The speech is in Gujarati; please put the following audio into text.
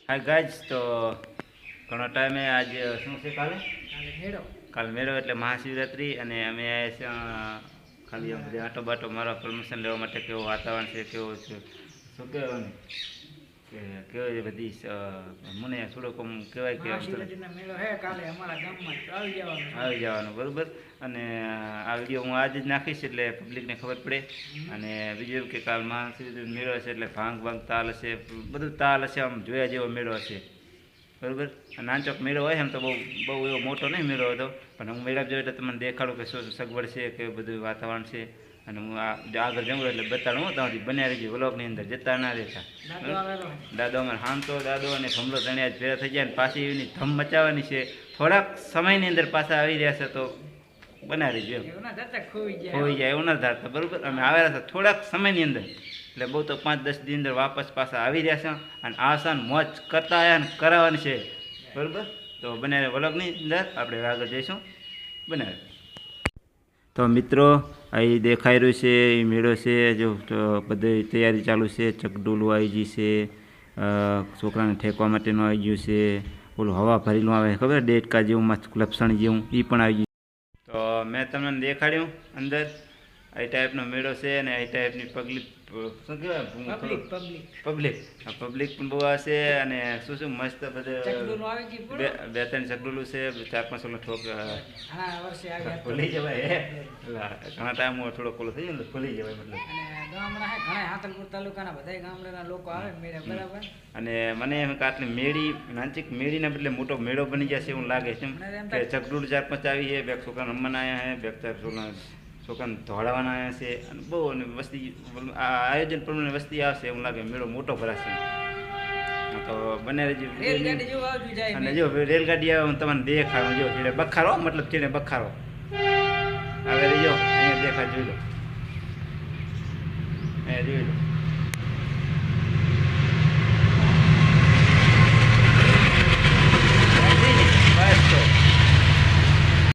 હા ગાઈઝ, તો ઘણો ટાઈમે આજ શું છે કાલે મેળો એટલે મહાશિવરાત્રિ, અને અમે ખાલી આમ બધી આટો બાટો મારવા પરમિશન લેવા માટે કેવું વાતાવરણ છે, કેવું છે શું કહેવાનું કે કેવી છે બધી મને થોડોક આમ કહેવાય કે આવી જવાનું બરાબર. અને આ વિડીયો હું આજે જ નાખીશ એટલે પબ્લિકને ખબર પડે. અને બીજું એવું કે કાલ મહાશિવરાત્રિ મેળો હશે એટલે ભાંગ તાલ હશે, બધું તાલ હશે, આમ જોયા જેવો મેળો હશે બરાબર. નાનચોક મેળો હોય એમ તો બહુ એવો મોટો નહીં મેળો હતો, પણ હું મેળા જોયો એટલે તમને દેખાડું કે શું સગવડ છે, કે બધું વાતાવરણ છે. અને હું આગળ જવું એટલે બતાડું હું તમારી બન્યા રહીજી વ્લોગની અંદર, જતા ના રહેતા. દાદો અમારે હામતો દાદો અને ભમલો તણ્યા જ ભેગા થઈ જાય, અને પાછી એની ધમ મચાવવાની છે. થોડાક સમયની અંદર પાછા આવી રહ્યા છે, તો બના રહીજો એમ ખોઈ જાય એવું ના ધારતા બરાબર. અમે આવ્યા હતા થોડાક સમયની અંદર, એટલે બહુ તો 5-10 દી અંદર વાપસ પાછા આવી રહ્યા છે, અને આસાન મોજ કરતા આવ્યા ને કરાવવાની છે બરાબર. તો બનાવે વ્લોગની અંદર આપણે આગળ જઈશું, બનાવે. તો મિત્રો અહીં દેખાઈ રહ્યું છે એ મેળો છે, જો બધી તૈયારી ચાલુ છે. ચકડોલું આવી ગઈ છે, છોકરાને ઠેકવા માટેનું આવી ગયું છે, ઓલું હવા ભરેલું આવે ખબર ડેટકા જેવું મસ્ત લપસણ જેવું એ પણ આવી ગયું. તો મેં તમને દેખાડ્યું અંદર એ ટાઈપનો મેળો છે, અને એ ટાઈપની શું કહેવાય પબ્લિક પણ બહુ હશે. અને શું મસ્ત બધે 2-3 ચકડોલું છે, 4-5 ઠોક ભૂલી જવાય. ઘણા ટાઈમ થોડો કોલો થઈ જાય ભૂલી જવાય મતલબ. અને મને એમ કે આટલી મેળી નાનચીક મેળીના બદલે મોટો મેળો બની જશે એવું લાગે છે, કે ચકડોળ 4-5 આવી છે, બે છોકરા રમવાના આવ્યા છે, બે 4 છોકરાને ધોળાવાના આવ્યા છે, અને બહુ અને વસ્તી આયોજન પ્રમાણે વસ્તી આવશે એવું લાગે, મેળો મોટો ભરાશે. તો બને અને જો રેલગાડી આવે હું તમને દેખાડું. જો છેડે બખારો મતલબ છેડે બખારો હવે જો અહીંયા દેખાડ જોઈ લો, અહીંયા જોઈ લો.